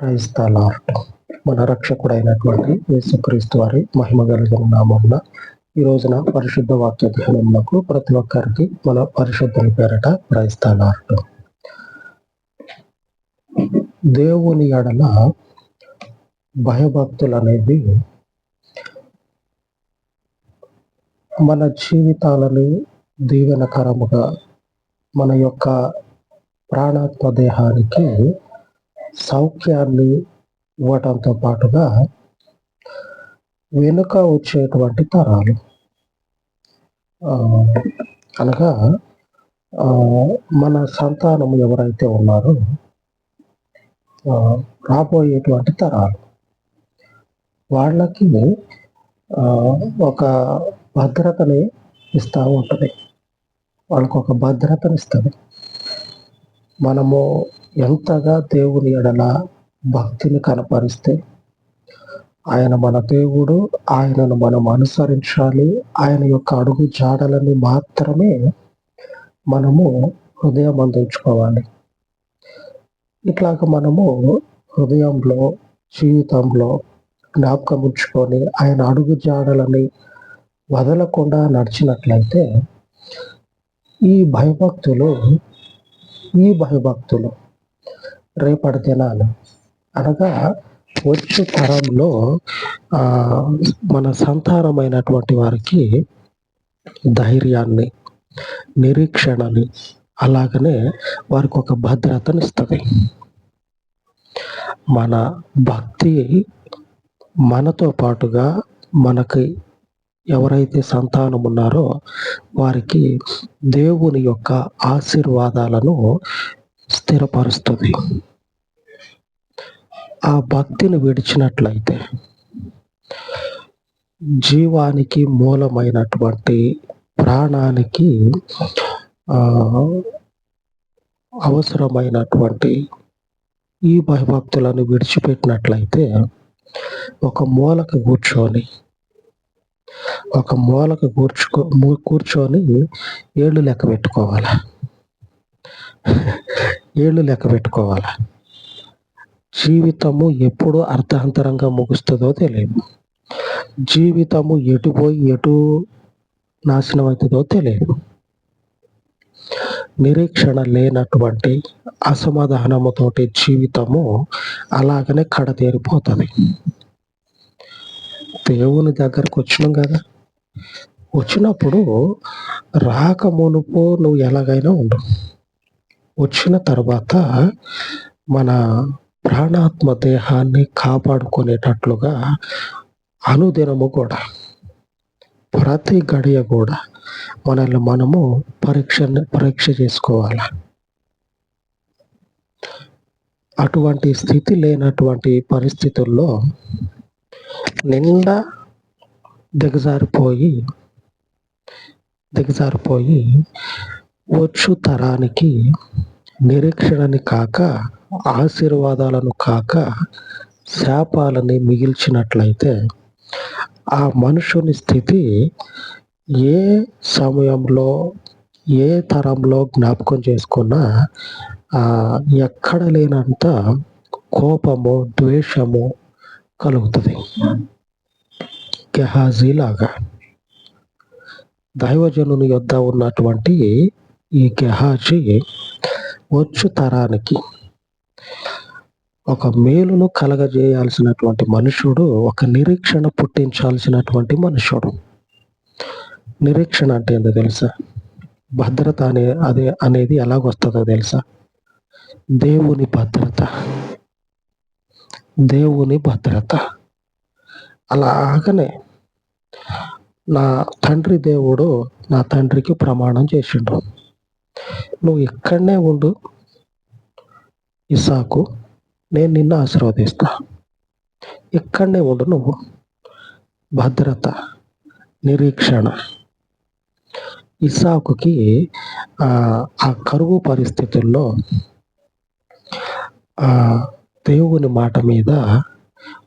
Praise the lord. మన రక్షకుడైనటువంటి యేసుక్రీస్తు వారి మహిమ కలిగిన నామమున ఈ రోజున పరిశుద్ధ వాక్య ధ్యానములకు ప్రతి ఒక్కరికి మన పరిశుద్ధుని పేరట ప్రైజ్ ద లార్డ్. దేవుని ఎడల భయభక్తులు అనేవి మన జీవితాలని దీవెనకరముగా, మన యొక్క ప్రాణాత్మ దేహానికి సౌఖ్యాన్ని ఇవ్వటంతో పాటుగా వెనుక వచ్చేటువంటి తరాలు అనగా మన సంతానం ఎవరైతే ఉన్నారో రాబోయేటువంటి తరాలు వాళ్ళకి ఒక భద్రతని ఇస్తూ ఉంటుంది. వాళ్ళకు ఒక భద్రతని ఇస్తుంది. మనము ఎంతగా దేవుని ఎడల భక్తిని కనపరిస్తే ఆయన మన దేవుడు, ఆయనను మనం అనుసరించాలి. ఆయన యొక్క అడుగు జాడలని మాత్రమే మనము హృదయం అందించుకోవాలి. ఇట్లాగ మనము హృదయంలో, జీవితంలో జ్ఞాపకం ఉంచుకొని ఆయన అడుగు జాడలని వదలకుండా నడిచినట్లయితే ఈ భయభక్తులు రేపటి దినాలు అనగా వచ్చే తరంలో మన సంతానమైనటువంటి వారికి ధైర్యాన్ని, నిరీక్షణని, అలాగనే వారికి ఒక భద్రతని ఇస్తుంది. మన భక్తి మనతో పాటుగా మనకి ఎవరైతే సంతానం ఉన్నారో వారికి దేవుని యొక్క ఆశీర్వాదాలను స్థిరపరుస్తుంది. ఆ భక్తిని విడిచినట్లయితే జీవానికి మూలమైనటువంటి, ప్రాణానికి అవసరమైనటువంటి ఈ భయభక్తులను విడిచిపెట్టినట్లయితే ఒక మూలకు కూర్చొని ఏళ్ళు లెక్క పెట్టుకోవాలి. జీవితము ఎప్పుడు అర్థాంతరంగా ముగుస్తుందో తెలియదు. జీవితము ఎటు నాశనం అవుతుందో తెలియదు. నిరీక్షణ లేనటువంటి అసమాధానముతోటి జీవితము అలాగనే కడతేరిపోతుంది. దేవుని దగ్గరకు వచ్చినాం కదా, వచ్చినప్పుడు రాకమునుపు నువ్వు ఎలాగైనా ఉండు. వచ్చిన తర్వాత మన ప్రాణాత్మ దేహాన్ని కాపాడుకునేటట్లుగా అనుదినము కూడా, ప్రతి గడియ కూడా మనల్ని మనము పరీక్ష చేసుకోవాలి. అటువంటి స్థితి లేనటువంటి పరిస్థితుల్లో నిండా దిగజారిపోయి వచ్చు తరానికి నిరీక్షణని కాక, ఆశీర్వాదాలను కాక, శాపాలని మిగిల్చినట్లయితే ఆ మనుషుని స్థితి ఏ సమయంలో, ఏ తరంలో జ్ఞాపకం చేసుకున్నా ఎక్కడ లేనంత కోపము, ద్వేషము కలుగుతుంది. గెహాజీ లాగా దైవజనుని యొద్ద ఉన్నటువంటి ఈ గెహాజీ వచ్చు తరానికి ఒక మేలును కలగజేయాల్సినటువంటి మనుషుడు, ఒక నిరీక్షణ పుట్టించాల్సినటువంటి మనుషుడు. నిరీక్షణ అంటే ఏందో తెలుసా? భద్రత అనేది ఎలాగొస్తుందో తెలుసా? దేవుని భద్రత. అలాగనే నా తండ్రి దేవుడు నా తండ్రికి ప్రమాణం చేసిండు, నువ్వు ఇక్కడనే ఉండు ఇస్సాకు, నేను నిన్ను ఆశీర్వదిస్తా, ఇక్కడనే ఉండు నువ్వు. భద్రత, నిరీక్షణ. ఇస్సాకుకి ఆ కరువు పరిస్థితుల్లో దేవుని మాట మీద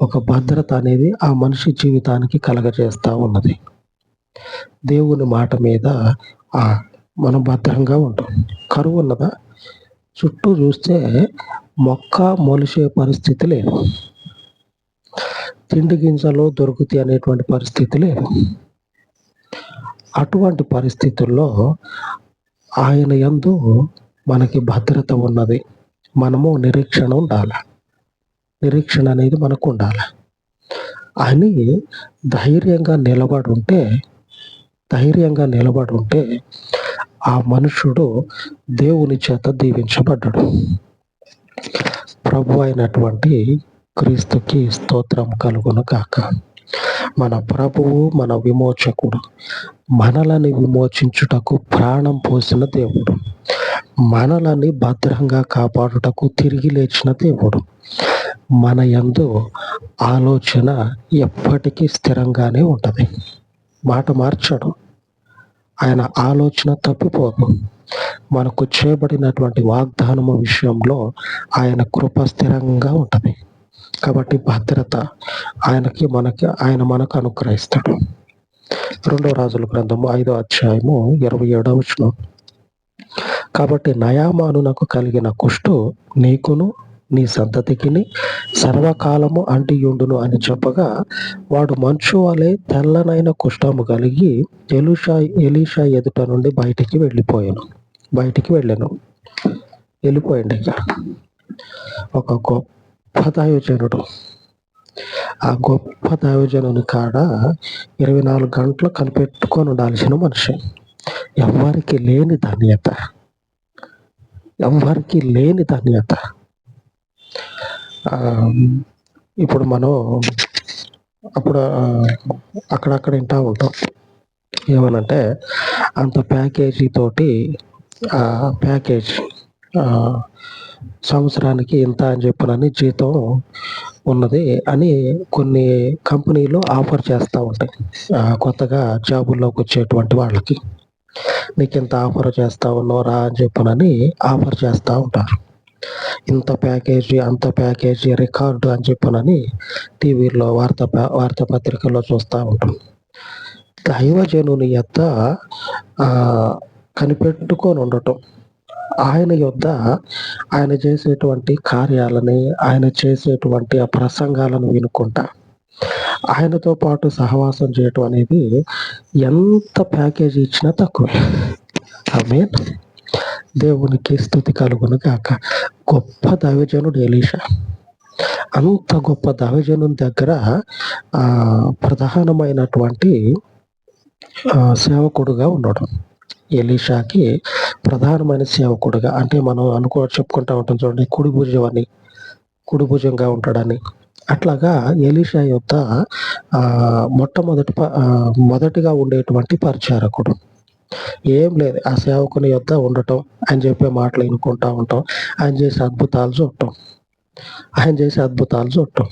ఒక భద్రత అనేది ఆ మనిషి జీవితానికి కలగజేస్తూ ఉన్నది. దేవుని మాట మీద మనం భద్రంగా ఉంటాం. కరువు ఉన్నదా? చుట్టూ చూస్తే మొక్క మొలిసే పరిస్థితి లేదు, తిండి గింజలు దొరుకుతాయి అనేటువంటి పరిస్థితి లేదు. అటువంటి పరిస్థితుల్లో ఆయన యందు మనకి భద్రత ఉన్నది. మనము నిరీక్షణ ఉండాలి, నిరీక్షణ అనేది మనకు ఉండాలి అని ధైర్యంగా నిలబడి ఉంటే ఆ మనుషుడు దేవుని చేత దీవించబడ్డాడు. ప్రభు అయినటువంటి క్రీస్తుకి స్తోత్రం కలుగును గాక. మన ప్రభువు, మన విమోచకుడు, మనలని విమోచించుటకు ప్రాణం పోసిన దేవుడు, మనలని భద్రంగా కాపాడుటకు తిరిగి లేచిన దేవుడు. మన యందు ఆలోచన ఎప్పటికీ స్థిరంగానే ఉంటుంది, మాట మార్చడు. ఆయన ఆలోచన తప్పిపోదు. మనకు చేయబడినటువంటి వాగ్దానము విషయంలో ఆయన కృప స్థిరంగా ఉంటుంది. కాబట్టి భద్రత ఆయన మనకు అనుగ్రహిస్తాడు. 2 రాజుల గ్రంథము 5వ అధ్యాయము 27వ వచనం. కాబట్టి నయామానునకు కలిగిన కుష్టు నీకును నీ సంతతికిని సర్వకాలము అంటియుండును అని చెప్పగా, వాడు మంచు వలె తెల్లనైన కుష్ఠము కలిగి ఎలీషా ఎదుట నుండి బయటికి వెళ్ళాను. వెళ్ళిపోయింది. ఒక గొప్ప దైవజనుడు, ఆ గొప్ప దైవజనుని కాడ 24 గంటలు కనిపెట్టుకొని ఉండాల్సిన మనిషి. ఎవ్వరికి లేని ధన్యత. ఇప్పుడు మనం అక్కడక్కడ వింటా ఉంటాం ఏమనంటే, అంత ప్యాకేజీ తోటి సంవత్సరానికి ఇంత అని చెప్పనని జీతం ఉన్నది అని కొన్ని కంపెనీలు ఆఫర్ చేస్తూ ఉంటాయి. కొత్తగా జాబుల్లోకి వచ్చేటువంటి వాళ్ళకి నీకు ఇంత ఆఫర్ చేస్తా ఉన్నావు రా అని చెప్పనని ఆఫర్ చేస్తూ ఉంటారు. ఇంత ప్యాకేజీ అంత ప్యాకేజీ రికార్డు అని చెప్పనని టీవీలో వార్తాపత్రికల్లో చూస్తూ ఉంటాం. దైవజనుని యొద్ద కనిపెట్టుకొని ఉండటం, ఆయన యొద్ద ఆయన చేసేటువంటి కార్యాలని, ఆయన చేసేటువంటి ఆ ప్రసంగాలను వినుకుంటా ఆయనతో పాటు సహవాసం చేయటం అనేది ఎంత ప్యాకేజీ ఇచ్చినా తక్కువే. ఆమేన్. దేవునికి స్తుతి కలుగును గాక. గొప్ప దైవజనుడు ఎలీషా. అంత గొప్ప దైవజనుని దగ్గర ప్రధానమైనటువంటి సేవకుడుగా ఉన్నాడు. ఎలీషాకి ప్రధానమైన సేవకుడుగా, అంటే మనం చెప్పుకుంటా ఉంటాం చూడండి, కుడి భుజంగా ఉంటాడని. అట్లాగా ఎలీషా యొక్క మొదటిగా ఉండేటువంటి పరిచారకుడు. ఏం లేదు, ఆ సేవకుని యొద్ద ఉండటం, ఆయన చెప్పే మాటలు వినుకుంటా ఉంటాం, ఆయన చేసే అద్భుతాలు చూడటం.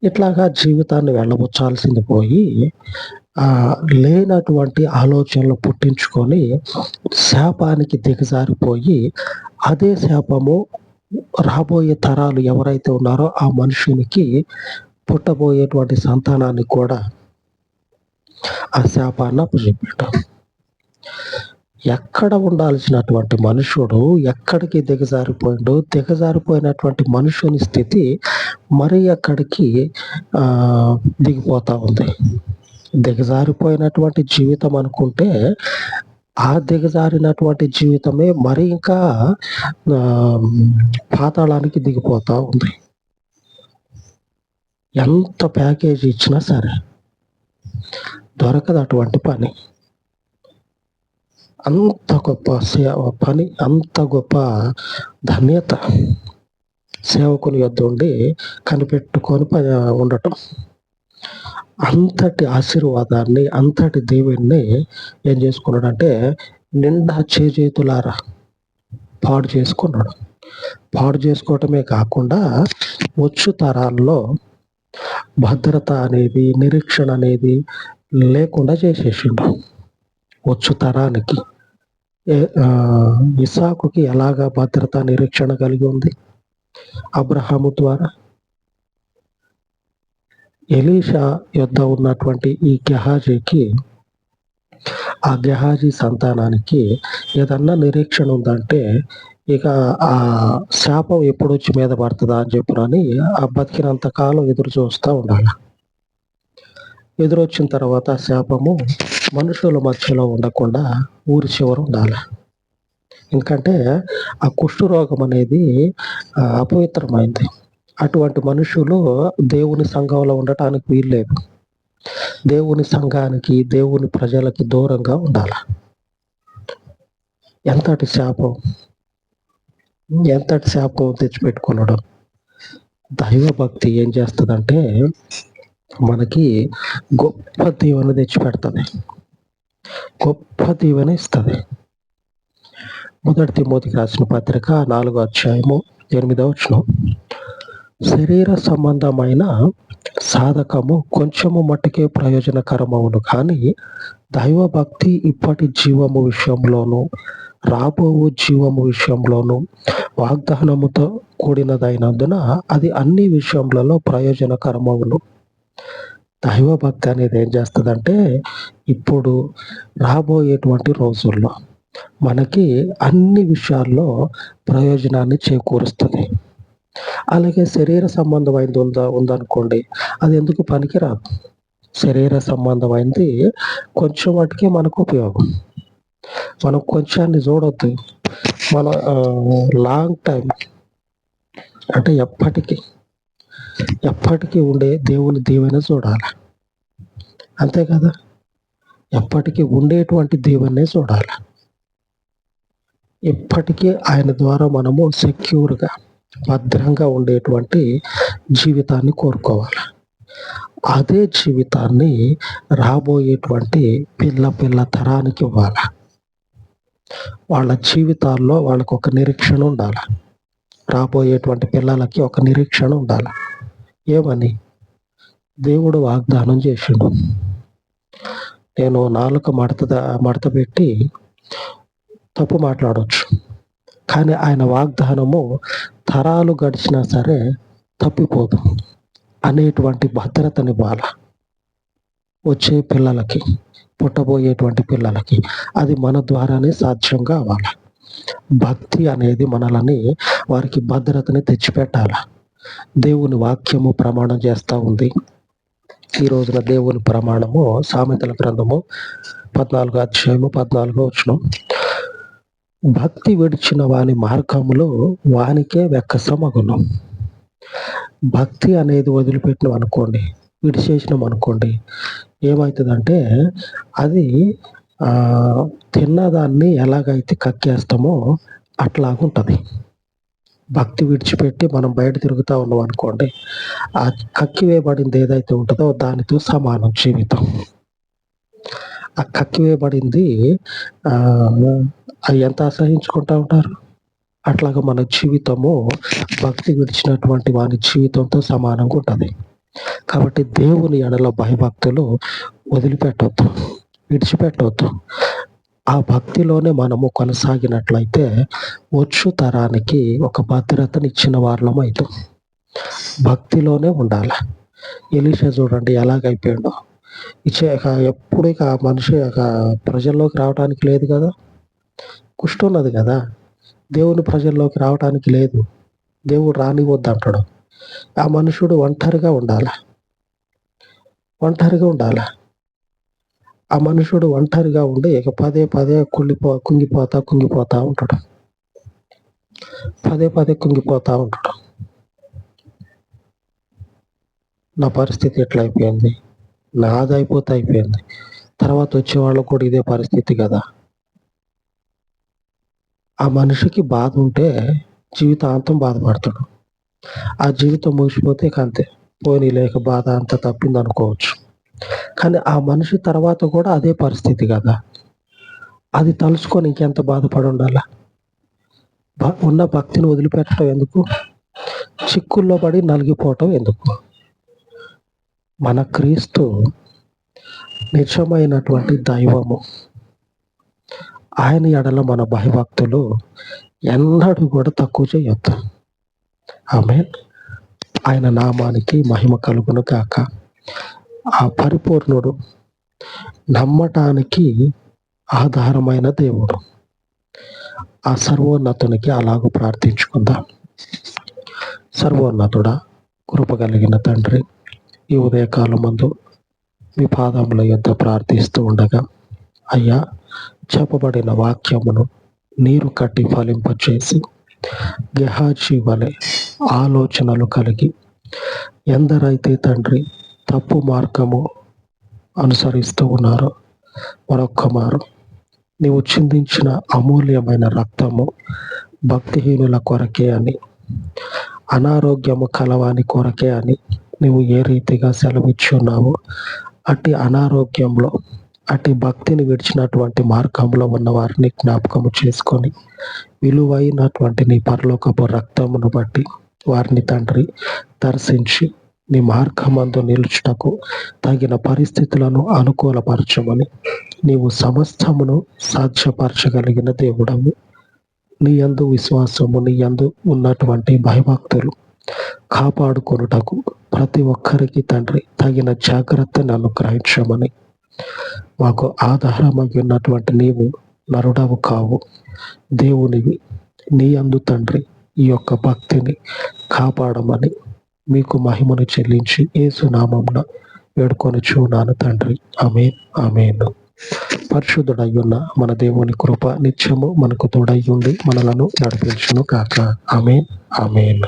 ఇట్లాగా జీవితాన్ని వెళ్ళబుచ్చాల్సింది పోయి లేనటువంటి ఆలోచనలు పుట్టించుకొని శాపానికి దిగజారిపోయి, అదే శాపము రాబోయే తరాలు ఎవరైతే ఉన్నారో ఆ మనుషునికి పుట్టబోయేటువంటి సంతానానికి కూడా ఆ శాపాన్ని అప్పచెప్పాడు. ఎక్కడ ఉండాల్సినటువంటి మనుషుడు ఎక్కడికి దిగజారిపోయినటువంటి మనుషుని స్థితి మరి ఎక్కడికి దిగిపోతా ఉంది. దిగజారిపోయినటువంటి జీవితం అనుకుంటే, ఆ దిగజారినటువంటి జీవితమే మరి ఇంకా పాతాళానికి దిగిపోతా ఉంది. ఎంత ప్యాకేజీ ఇచ్చినా సరే దొరకదు అటువంటి పని. అంత గొప్ప పని, అంత గొప్ప ధన్యత సేవకుని యొద్ద ఉండి కనిపెట్టుకొని ఉండటం. అంతటి ఆశీర్వాదాన్ని, అంతటి దేవుణ్ణి ఏం చేసుకున్నాడంటే నిండా చేతులారా పాడు చేసుకున్నాడు. పాడు చేసుకోవటమే కాకుండా వచ్చు తరాల్లో భద్రత అనేది, నిరీక్షణ అనేది లేకుండా చేసేసిండు. వచ్చు తరానికి ఇస్సాకుకి ఎలాగా భద్రత, నిరీక్షణ కలిగి ఉంది? అబ్రహాము ద్వారా. ఎలీషా యొద్ద ఉన్నటువంటి ఈ గెహాజీకి, ఆ గెహాజీ సంతానానికి ఏదన్నా నిరీక్షణ ఉందంటే ఇక ఆ శాపం ఎప్పుడు వచ్చి మీద పడుతుందా అని చెప్పినని ఆ బతికినంత కాలం ఎదురు చూస్తూ ఉండాలి. ఎదురొచ్చిన తర్వాత ఆ శాపము మనుషుల మధ్యలో ఉండకుండా ఊరి చివర ఉండాలి. ఎందుకంటే ఆ కుష్ఠరోగం అనేది అపవిత్రమైంది. అటువంటి మనుషులు దేవుని సంఘంలో ఉండటానికి వీల్లేదు. దేవుని సంఘానికి, దేవుని ప్రజలకి దూరంగా ఉండాలి. ఎంతటి శాపం తెచ్చిపెట్టుకున్నాడు. దైవ భక్తి ఏం చేస్తుందంటే మనకి గొప్ప దీవెన తెచ్చిపెడుతుంది, గొప్ప దీవెన ఇస్తుంది. 1 తిమోతికి రాసిన పత్రిక 4వ అధ్యాయము 8వ వచనం. శరీర సంబంధమైన సాధకము కొంచెము మట్టుకే ప్రయోజనకరమవును, కానీ దైవ భక్తి ఇప్పటి జీవము విషయంలోను రాబో జీవము విషయంలోను వాగ్దానముతో కూడినదైనందున అది అన్ని విషయములలో ప్రయోజనకరమవును. దైవ భక్తి అనేది ఏం చేస్తుందంటే ఇప్పుడు రాబోయేటువంటి రోజుల్లో మనకి అన్ని విషయాల్లో ప్రయోజనాన్ని చేకూరుస్తుంది. అలాగే శరీర సంబంధమైనది ఉందనుకోండి, అది ఎందుకు పనికిరాదు. శరీర సంబంధమైనది కొంచెం మటుకే మనకు ఉపయోగం. మనం కొంచెాన్ని చూడొద్దు. మనం లాంగ్ టైం అంటే ఎప్పటికీ ఉండే దేవుని దీవెన చూడాలి. అంతే కదా, ఎప్పటికీ ఉండేటువంటి దీవెనే చూడాలి. ఎప్పటికీ ఆయన ద్వారా మనము సెక్యూర్గా, భద్రంగా ఉండేటువంటి జీవితాన్ని కోరుకోవాలి. అదే జీవితాన్ని రాబోయేటువంటి పిల్ల తరానికి ఇవ్వాలి. వాళ్ళ జీవితాల్లో వాళ్ళకు ఒక నిరీక్షణ ఉండాలి. రాబోయేటువంటి పిల్లలకి ఒక నిరీక్షణ ఉండాలి. ఏమని? దేవుడు వాగ్దానం చేసిండు, నేను నాలుక మడత పెట్టి తప్పు మాట్లాడవచ్చు, కానీ ఆయన వాగ్దానము తరాలు గడిచినా సరే తప్పిపోదు అనేటువంటి భద్రతనివ్వాలి వచ్చే పిల్లలకి, పుట్టబోయేటువంటి పిల్లలకి. అది మన ద్వారానే సాధ్యం కావాలి. భక్తి అనేది మనల్ని వారికి భద్రతని తెచ్చిపెట్టాలి. దేవుని వాక్యము ప్రమాణం చేస్తూ ఉంది. ఈ రోజున దేవుని ప్రమాణము సామెతల గ్రంథము 14వ అధ్యాయము 14వ వచనం. భక్తి విడిచిన వాని మార్గములో వానికే వెక్కసమగును. భక్తి అనేది వదిలిపెట్టినాం అనుకోండి, విడిచేసినాం అనుకోండి, ఏమవుతుందంటే అది తిన్నదాన్ని ఎలాగైతే కక్కేస్తామో అట్లాగుంటుంది. భక్తి విడిచిపెట్టి మనం బయట తిరుగుతూ ఉన్నాం అనుకోండి, ఆ కక్కివేయబడింది ఏదైతే ఉంటుందో దానితో సమానం జీవితం. ఆ కక్కివేయబడింది ఎంత అసహించుకుంటూ ఉంటారు. అట్లాగా మన జీవితము భక్తి విడిచినటువంటి వాని జీవితంతో సమానంగా ఉంటుంది. కాబట్టి దేవుని ఎడల భయభక్తులు వదిలిపెట్టవద్దు, విడిచిపెట్టవద్దు. ఆ భక్తిలోనే మనము కొనసాగినట్లయితే వచ్చు తరానికి ఒక భద్రతని ఇచ్చిన వాళ్ళం అవుతాం. భక్తిలోనే ఉండాలి. ఎలీషా చూడండి ఎలాగైపోయాడో. ఎప్పుడు ఇక మనిషి ప్రజల్లోకి రావడానికి లేదు కదా, కుష్ఠ ఉన్నది కదా, దేవుని ప్రజల్లోకి రావడానికి లేదు, దేవుడు రానివద్దు అంటాడు. ఆ మనుషుడు ఒంటరిగా ఉండాలి. ఆ మనుషుడు ఒంటరిగా ఉండి ఇక పదే కుంగిపోతా ఉంటాడు. కుంగిపోతా ఉంటాడు. నా పరిస్థితి ఎట్లా అయిపోయింది, నాది అయిపోయింది, తర్వాత వచ్చే వాళ్ళకు కూడా ఇదే పరిస్థితి కదా. ఆ మనిషికి బాధ ఉంటే జీవితాంతం బాధపడతాడు. ఆ జీవితం ముగిసిపోతే ఇక అంతే, పోనీ లేక బాధ అంతా తప్పింది అనుకోవచ్చు. కానీ ఆ మనిషి తర్వాత కూడా అదే పరిస్థితి కదా. అది తలుచుకొని ఇంకెంత బాధపడి ఉండాలా. ఉన్న భక్తిని వదిలిపెట్టడం ఎందుకు, చిక్కుల్లో పడి నలిగిపోవటం ఎందుకు? మన క్రీస్తు నిజమైనటువంటి దైవము. ఆయన ఎడల మన భయభక్తులు ఎన్నడూ కూడా తక్కువ చేయొద్దు. ఆమేన్. ఆయన నామానికి మహిమ కలుగును గాక. ఆ పరిపూర్ణుడు, నమ్మటానికి ఆధారమైన దేవుడు, ఆ సర్వోన్నతునికి అలాగూ ప్రార్థించుకుందాం. సర్వోన్నతుడా, కృప కలిగిన తండ్రి, ఈ ఉదయకాలమందు మీ పాదముల యొద్ద ప్రార్థిస్తూ ఉండగా, అయ్యా, చెప్పబడిన వాక్యమును నీరు కట్టి ఫలింపచేసి గెహాజీ వలె ఆలోచనలు కలిగి ఎందరైతే తండ్రి తప్పు మార్గము అనుసరిస్తూ ఉన్నారో, మరొక్క మారు నీవు చిందించిన అమూల్యమైన రక్తము భక్తిహీనుల కొరకే అని, అనారోగ్యము కలవాని కొరకే అని నీవు ఏ రీతిగా సెలవిచ్చి ఉన్నావో, అట్టి అనారోగ్యంలో, అట్టి భక్తిని విడిచినటువంటి మార్గంలో ఉన్న వారిని జ్ఞాపకము చేసుకొని విలువైనటువంటి నీ పరలోకపు రక్తమును బట్టి వారిని తండ్రి దర్శించి నీ మార్గమందు నిలుచుటకు తగిన పరిస్థితులను అనుకూలపరచమని, నీవు సమస్తమును సాధ్యపరచగలిగిన దేవుడము. నీ యందు విశ్వాసము, నీ యందు ఉన్నటువంటి భయభక్తులు కాపాడుకొనుటకు ప్రతి ఒక్కరికి తండ్రి తగిన జాగ్రత్తను అనుగ్రహించమని, మాకు ఆధారమై ఉన్నటువంటి నీవు నరుడవు కావు, దేవునివి. నీ యందు తండ్రి ఈ యొక్క భక్తిని కాపాడమని మీకు మహిమను చెల్లించి యేసు నామమున వేడుకొనుచున్నాను తండ్రి. ఆమేన్, ఆమేన్. పరిశుద్ధుడయ్యున్న మన దేవుని కృప నిత్యము మనకు తోడయ్యుండి మనలను నడిపించును కాక. ఆమేన్, ఆమేన్.